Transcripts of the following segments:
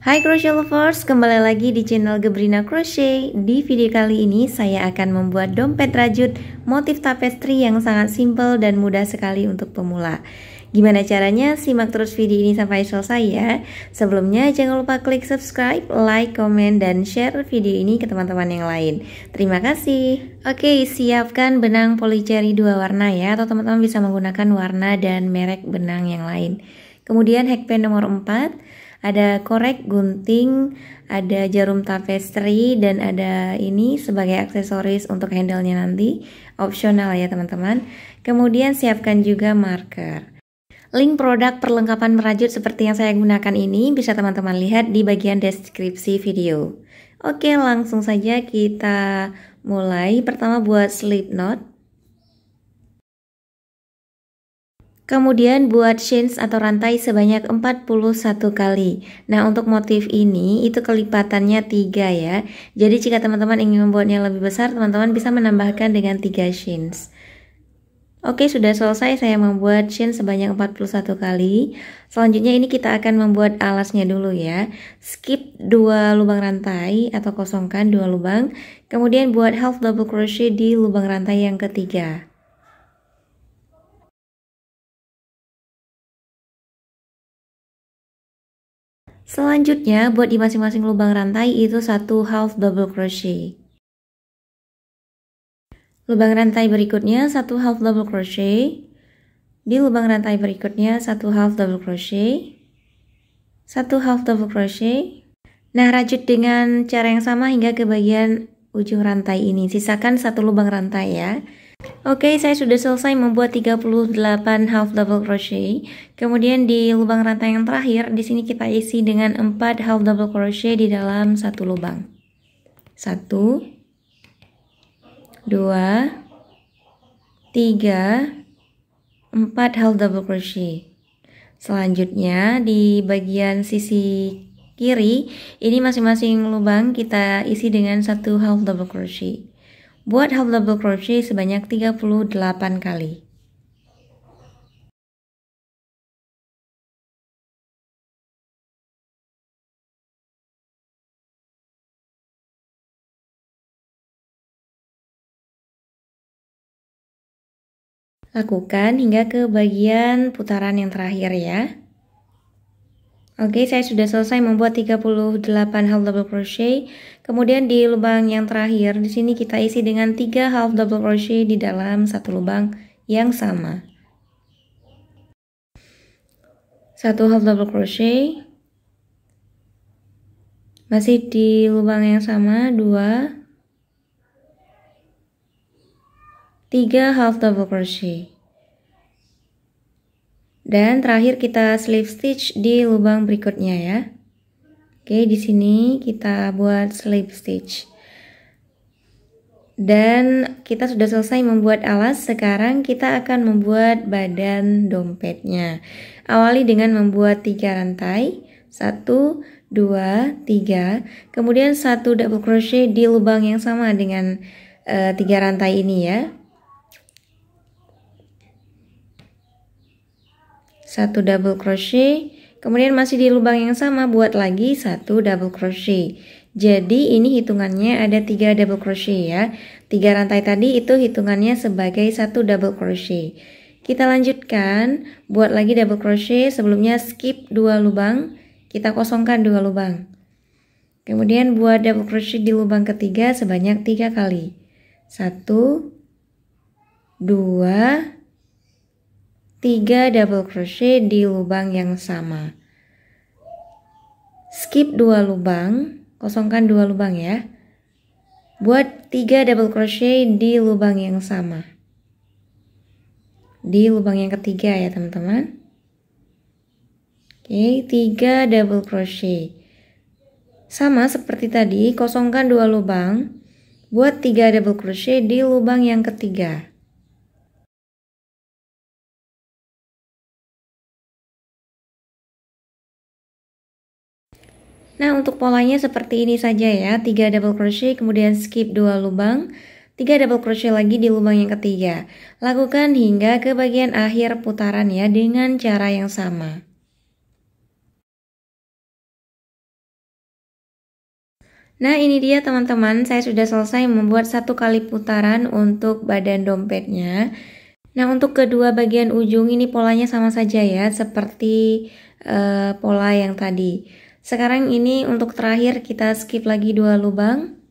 Hai crochet lovers, kembali lagi di channel Gebrina Crochet. Di video kali ini saya akan membuat dompet rajut motif tapestri yang sangat simple dan mudah sekali untuk pemula. Gimana caranya? Simak terus video ini sampai selesai ya. Sebelumnya jangan lupa klik subscribe, like, komen, dan share video ini ke teman-teman yang lain. Terima kasih. Oke, siapkan benang polycherry 2 warna ya, atau teman-teman bisa menggunakan warna dan merek benang yang lain. Kemudian hakpen nomor 4, ada korek gunting, ada jarum tapestry, dan ada ini sebagai aksesoris untuk handle-nya nanti, opsional ya teman-teman. Kemudian siapkan juga marker. Link produk perlengkapan merajut seperti yang saya gunakan ini bisa teman-teman lihat di bagian deskripsi video. Oke, langsung saja kita mulai. Pertama buat slip knot. Kemudian buat chains atau rantai sebanyak 41 kali. Nah, untuk motif ini itu kelipatannya 3 ya. Jadi jika teman-teman ingin membuatnya lebih besar, teman-teman bisa menambahkan dengan 3 chains. Oke, sudah selesai saya membuat chain sebanyak 41 kali. Selanjutnya ini kita akan membuat alasnya dulu ya. Skip 2 lubang rantai atau kosongkan 2 lubang. Kemudian buat half double crochet di lubang rantai yang ketiga. Selanjutnya buat di masing-masing lubang rantai itu 1 half double crochet. Lubang rantai berikutnya 1 half double crochet. Di lubang rantai berikutnya 1 half double crochet. 1 half double crochet. Nah, rajut dengan cara yang sama hingga ke bagian ujung rantai ini. Sisakan 1 lubang rantai ya. Oke, saya sudah selesai membuat 38 half double crochet. Kemudian di lubang rantai yang terakhir, di sini kita isi dengan 4 half double crochet di dalam 1 lubang. 1 2 3 4 half double crochet. Selanjutnya di bagian sisi kiri, ini masing-masing lubang kita isi dengan 1 half double crochet. Buat half double crochet sebanyak 38 kali. Lakukan hingga ke bagian putaran yang terakhir ya. Oke, saya sudah selesai membuat 38 half double crochet. Kemudian di lubang yang terakhir, di sini kita isi dengan 3 half double crochet di dalam 1 lubang yang sama. 1 half double crochet. Masih di lubang yang sama, 2 3 half double crochet. Dan terakhir kita slip stitch di lubang berikutnya ya. Oke, di sini kita buat slip stitch. Dan kita sudah selesai membuat alas. Sekarang kita akan membuat badan dompetnya. Awali dengan membuat 3 rantai. 1 2 3. Kemudian 1 double crochet di lubang yang sama dengan 3 rantai ini ya. 1 double crochet, kemudian masih di lubang yang sama buat lagi 1 double crochet. Jadi ini hitungannya ada 3 double crochet ya. 3 rantai tadi itu hitungannya sebagai 1 double crochet. Kita lanjutkan buat lagi double crochet. Sebelumnya skip 2 lubang, kita kosongkan 2 lubang. Kemudian buat double crochet di lubang ketiga sebanyak 3 kali. 1 2 3 double crochet di lubang yang sama. Skip 2 lubang, kosongkan 2 lubang ya. Buat 3 double crochet di lubang yang sama. Di lubang yang ketiga ya teman-teman. Oke, 3 double crochet. Sama seperti tadi, kosongkan 2 lubang. Buat 3 double crochet di lubang yang ketiga. Nah, untuk polanya seperti ini saja ya. 3 double crochet, kemudian skip 2 lubang, 3 double crochet lagi di lubang yang ketiga. Lakukan hingga ke bagian akhir putaran ya dengan cara yang sama. Nah, ini dia teman-teman, saya sudah selesai membuat 1 kali putaran untuk badan dompetnya. Nah, untuk kedua bagian ujung ini polanya sama saja ya, seperti pola yang tadi. Sekarang ini untuk terakhir kita skip lagi 2 lubang.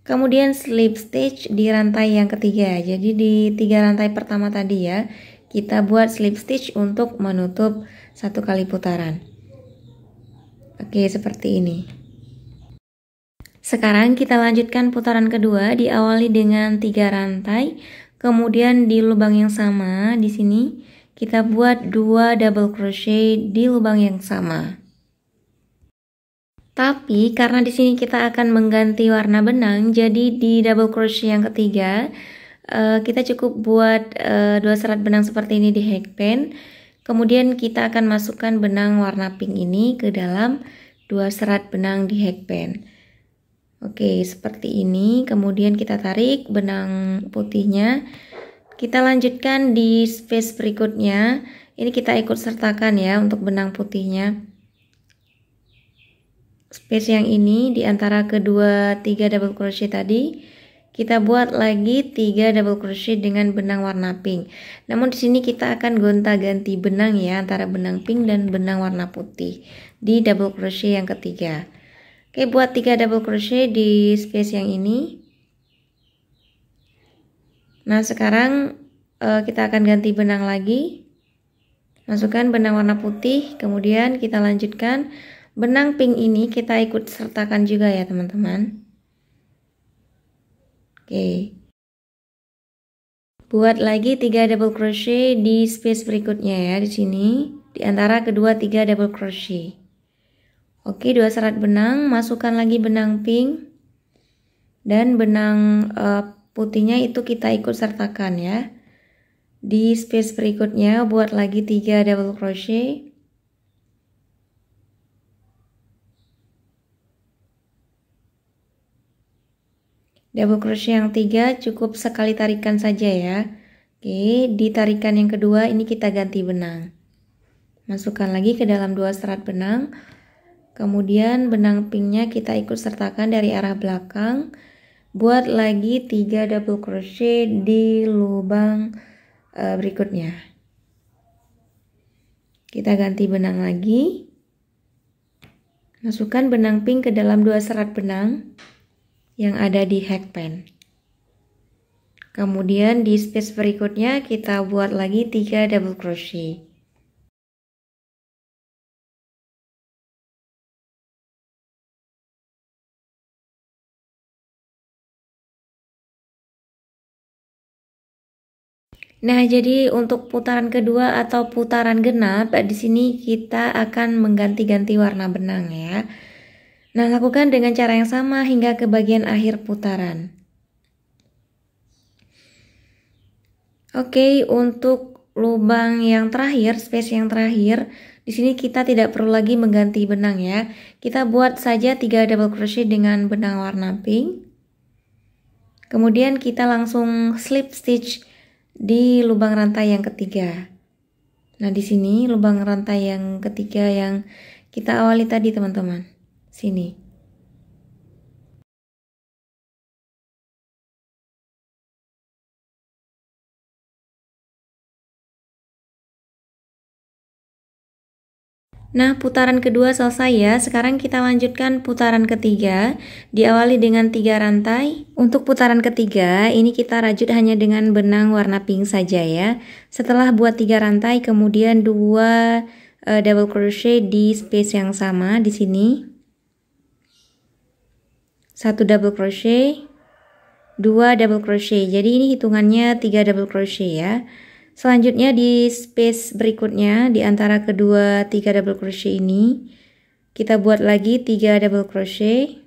Kemudian slip stitch di rantai yang ketiga. Jadi di 3 rantai pertama tadi ya, kita buat slip stitch untuk menutup 1 kali putaran. Oke, seperti ini. Sekarang kita lanjutkan putaran kedua, diawali dengan 3 rantai. Kemudian di lubang yang sama di sini kita buat 2 double crochet di lubang yang sama. Tapi karena di sini kita akan mengganti warna benang, jadi di double crochet yang ketiga kita cukup buat 2 serat benang seperti ini di hackpin. Kemudian kita akan masukkan benang warna pink ini ke dalam 2 serat benang di hackpin. Oke, seperti ini. Kemudian kita tarik benang putihnya. Kita lanjutkan di space berikutnya. Ini kita ikut sertakan ya untuk benang putihnya. Space yang ini di antara kedua 3 double crochet tadi, kita buat lagi 3 double crochet dengan benang warna pink. Namun di sini kita akan gonta-ganti benang ya antara benang pink dan benang warna putih di double crochet yang ketiga. Oke, buat 3 double crochet di space yang ini. Nah, sekarang kita akan ganti benang lagi. Masukkan benang warna putih, kemudian kita lanjutkan benang pink ini kita ikut sertakan juga ya, teman-teman. Oke. Buat lagi 3 double crochet di space berikutnya ya, di sini di antara kedua 3 double crochet. Oke, 2 serat benang, masukkan lagi benang pink dan benang putihnya itu kita ikut sertakan ya. Di space berikutnya buat lagi 3 double crochet. Double crochet yang 3 cukup sekali tarikan saja ya. Oke, di tarikan yang kedua ini kita ganti benang. Masukkan lagi ke dalam 2 serat benang. Kemudian benang pinknya kita ikut sertakan dari arah belakang. Buat lagi 3 double crochet di lubang berikutnya. Kita ganti benang lagi. Masukkan benang pink ke dalam 2 serat benang yang ada di hackpin. Kemudian di space berikutnya kita buat lagi 3 double crochet. Nah, jadi untuk putaran kedua atau putaran genap, di sini kita akan mengganti-ganti warna benang ya. Nah, lakukan dengan cara yang sama hingga ke bagian akhir putaran. Oke, untuk lubang yang terakhir, space yang terakhir, di sini kita tidak perlu lagi mengganti benang ya. Kita buat saja 3 double crochet dengan benang warna pink. Kemudian kita langsung slip stitch di lubang rantai yang ketiga. Nah, di sini lubang rantai yang ketiga yang kita awali tadi, teman-teman. Sini. Nah, putaran kedua selesai ya. Sekarang kita lanjutkan putaran ketiga. Diawali dengan 3 rantai. Untuk putaran ketiga, ini kita rajut hanya dengan benang warna pink saja ya. Setelah buat 3 rantai, kemudian 2 double crochet di space yang sama di sini. 1 double crochet, 2 double crochet. Jadi ini hitungannya 3 double crochet ya. Selanjutnya di space berikutnya di antara kedua 3 double crochet ini kita buat lagi 3 double crochet.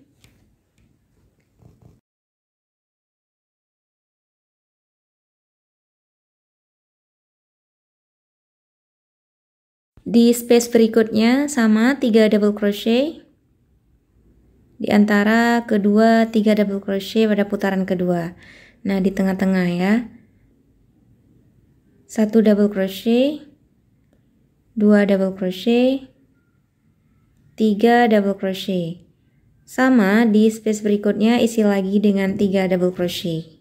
Di space berikutnya sama 3 double crochet di antara kedua 3 double crochet pada putaran kedua. Nah, di tengah-tengah ya. 1 double crochet, 2 double crochet, 3 double crochet. Sama, di space berikutnya isi lagi dengan 3 double crochet.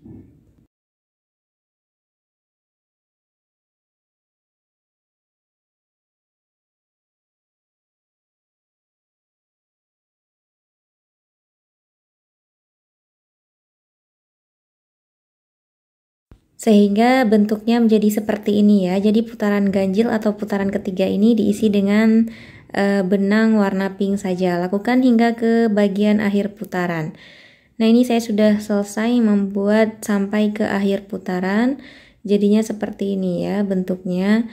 Sehingga bentuknya menjadi seperti ini ya. Jadi putaran ganjil atau putaran ketiga ini diisi dengan benang warna pink saja. Lakukan hingga ke bagian akhir putaran. Nah, ini saya sudah selesai membuat sampai ke akhir putaran. Jadinya seperti ini ya bentuknya.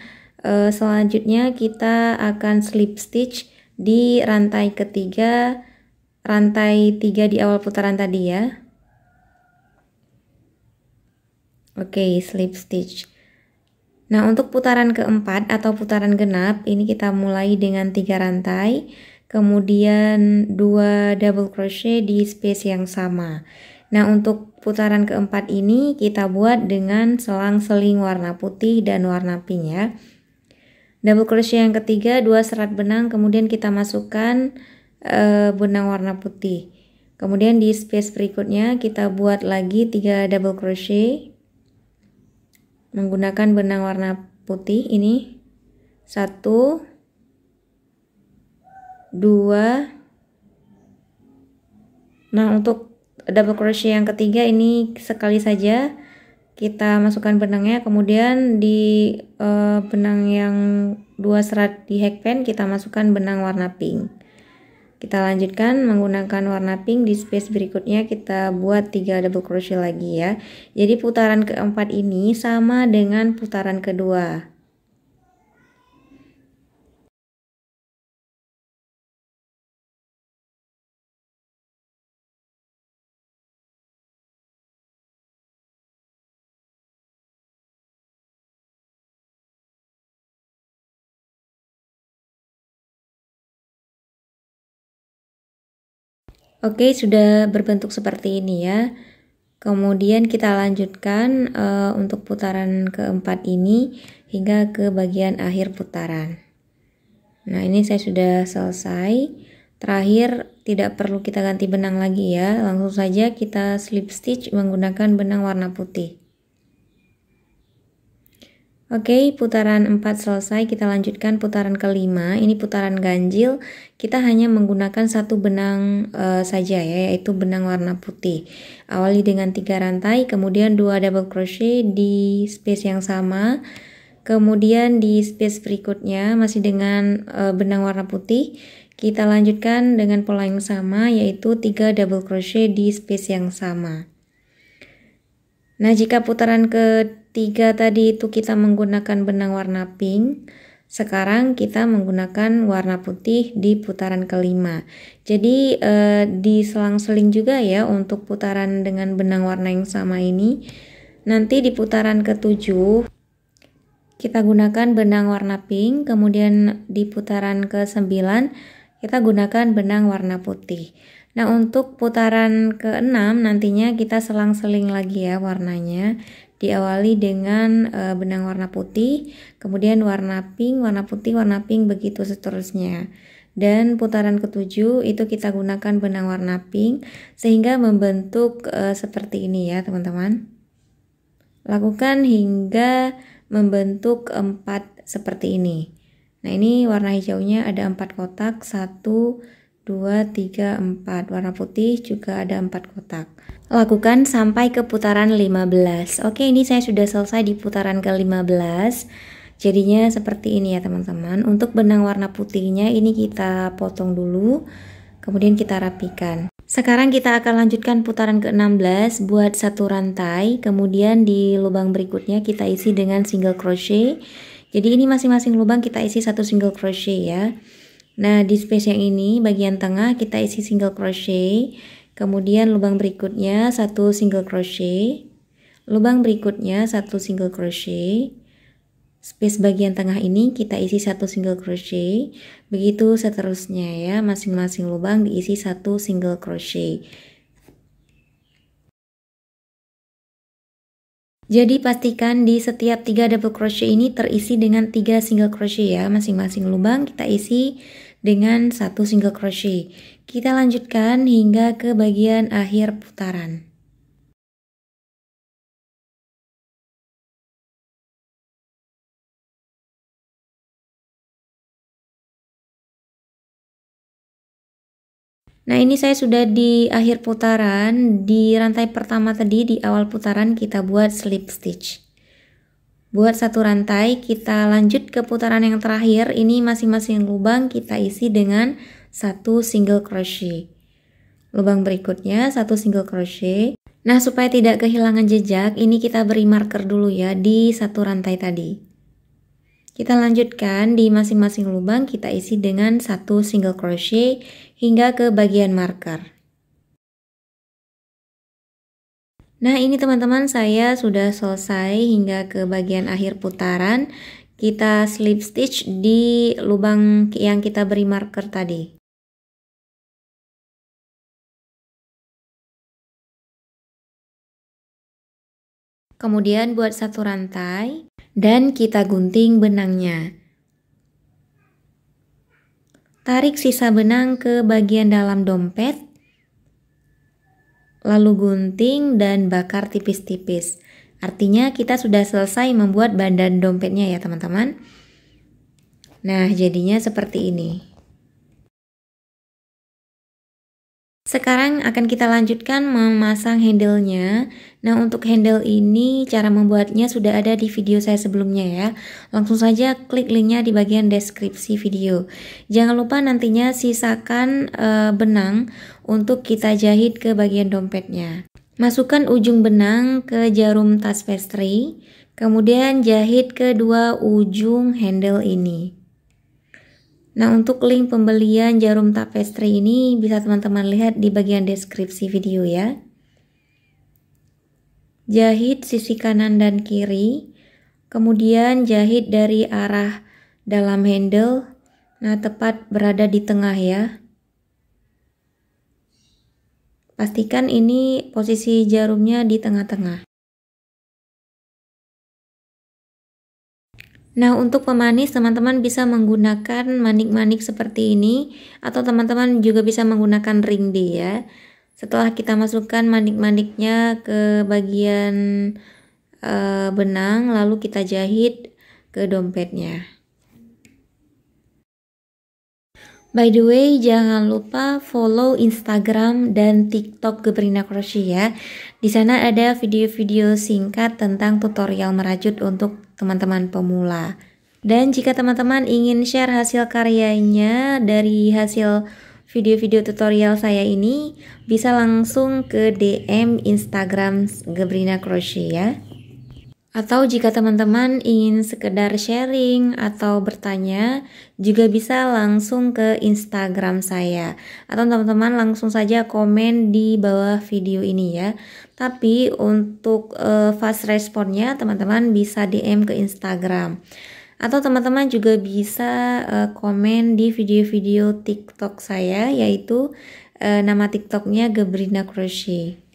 Selanjutnya kita akan slip stitch di rantai ketiga, rantai 3 di awal putaran tadi ya. Oke, slip stitch. Nah, untuk putaran keempat atau putaran genap, ini kita mulai dengan 3 rantai, kemudian 2 double crochet di space yang sama. Nah, untuk putaran keempat ini kita buat dengan selang-seling warna putih dan warna pink ya. Double crochet yang ketiga, 2 serat benang, kemudian kita masukkan benang warna putih. Kemudian di space berikutnya kita buat lagi 3 double crochet menggunakan benang warna putih ini. 1, 2. Nah, untuk double crochet yang ketiga ini sekali saja kita masukkan benangnya, kemudian di benang yang 2 serat di hackpen kita masukkan benang warna pink. Kita lanjutkan menggunakan warna pink. Di space berikutnya kita buat 3 double crochet lagi ya. Jadi putaran keempat ini sama dengan putaran kedua. Oke, sudah berbentuk seperti ini ya. Kemudian kita lanjutkan untuk putaran keempat ini hingga ke bagian akhir putaran. Nah, ini saya sudah selesai. Terakhir, tidak perlu kita ganti benang lagi ya. Langsung saja kita slip stitch menggunakan benang warna putih. Oke, putaran 4 selesai. Kita lanjutkan putaran kelima. Ini putaran ganjil. Kita hanya menggunakan satu benang saja ya, yaitu benang warna putih. Awali dengan 3 rantai, kemudian 2 double crochet di space yang sama. Kemudian di space berikutnya masih dengan benang warna putih. Kita lanjutkan dengan pola yang sama, yaitu 3 double crochet di space yang sama. Nah, jika putaran ketiga tadi itu kita menggunakan benang warna pink, sekarang kita menggunakan warna putih di putaran kelima. Jadi diselang-seling juga ya untuk putaran dengan benang warna yang sama ini. Nanti di putaran ketujuh kita gunakan benang warna pink, kemudian di putaran ke-9 kita gunakan benang warna putih. Nah, untuk putaran ke-6 nantinya kita selang-seling lagi ya warnanya. Diawali dengan benang warna putih, kemudian warna pink, warna putih, warna pink, begitu seterusnya. Dan putaran ke-7 itu kita gunakan benang warna pink sehingga membentuk seperti ini ya teman-teman. Lakukan hingga membentuk 4 seperti ini. Nah, ini warna hijaunya ada 4 kotak, 1, 2, 3, 4. Warna putih juga ada 4 kotak. Lakukan sampai ke putaran 15. Oke, ini saya sudah selesai di putaran ke-15. Jadinya seperti ini ya teman-teman. Untuk benang warna putihnya ini kita potong dulu, kemudian kita rapikan. Sekarang kita akan lanjutkan putaran ke-16, buat satu rantai, kemudian di lubang berikutnya kita isi dengan single crochet. Jadi ini masing-masing lubang kita isi satu single crochet ya. Nah, di space yang ini bagian tengah kita isi single crochet, kemudian lubang berikutnya satu single crochet, lubang berikutnya satu single crochet. Space bagian tengah ini kita isi satu single crochet, begitu seterusnya ya, masing-masing lubang diisi satu single crochet. Jadi pastikan di setiap 3 double crochet ini terisi dengan 3 single crochet ya, masing-masing lubang kita isi dengan 1 single crochet. Kita lanjutkan hingga ke bagian akhir putaran. Nah, ini saya sudah di akhir putaran. Di rantai pertama tadi, di awal putaran kita buat slip stitch. Buat 1 rantai, kita lanjut ke putaran yang terakhir. Ini masing-masing lubang kita isi dengan 1 single crochet. Lubang berikutnya 1 single crochet. Nah, supaya tidak kehilangan jejak, ini kita beri marker dulu ya di 1 rantai tadi. Kita lanjutkan di masing-masing lubang kita isi dengan 1 single crochet hingga ke bagian marker. Nah, ini teman-teman, saya sudah selesai hingga ke bagian akhir putaran. Kita slip stitch di lubang yang kita beri marker tadi. Kemudian buat 1 rantai dan kita gunting benangnya. Tarik sisa benang ke bagian dalam dompet, lalu gunting dan bakar tipis-tipis. Artinya kita sudah selesai membuat badan dompetnya ya teman-teman. Nah, jadinya seperti ini. Sekarang akan kita lanjutkan memasang handle-nya. Nah, untuk handle ini cara membuatnya sudah ada di video saya sebelumnya ya. Langsung saja klik linknya di bagian deskripsi video. Jangan lupa nantinya sisakan benang untuk kita jahit ke bagian dompetnya. Masukkan ujung benang ke jarum tas pastry, kemudian jahit kedua ujung handle ini. Nah, untuk link pembelian jarum tapestry ini bisa teman-teman lihat di bagian deskripsi video ya. Jahit sisi kanan dan kiri, kemudian jahit dari arah dalam handle, nah tepat berada di tengah ya. Pastikan ini posisi jarumnya di tengah-tengah. Nah, untuk pemanis teman-teman bisa menggunakan manik-manik seperti ini atau teman-teman juga bisa menggunakan ring D ya. Setelah kita masukkan manik-maniknya ke bagian benang, lalu kita jahit ke dompetnya. By the way, jangan lupa follow Instagram dan TikTok Gebrina Crochet ya. Di sana ada video-video singkat tentang tutorial merajut untuk teman-teman pemula. Dan jika teman-teman ingin share hasil karyanya dari hasil video-video tutorial saya ini, bisa langsung ke DM Instagram Gebrina Crochet ya. Atau jika teman-teman ingin sekedar sharing atau bertanya, juga bisa langsung ke Instagram saya. Atau teman-teman langsung saja komen di bawah video ini ya. Tapi untuk fast responnya teman-teman bisa DM ke Instagram. Atau teman-teman juga bisa komen di video-video TikTok saya, yaitu nama TikToknya Gebrina Crochet.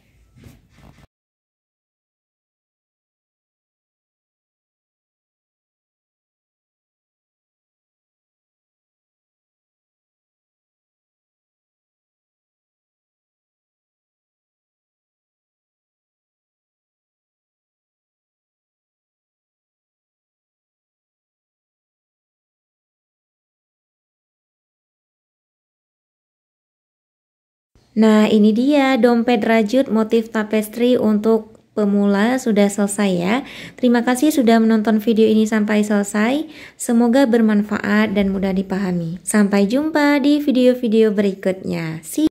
Nah, ini dia dompet rajut motif tapestry untuk pemula sudah selesai ya. Terima kasih sudah menonton video ini sampai selesai. Semoga bermanfaat dan mudah dipahami. Sampai jumpa di video-video berikutnya. See you.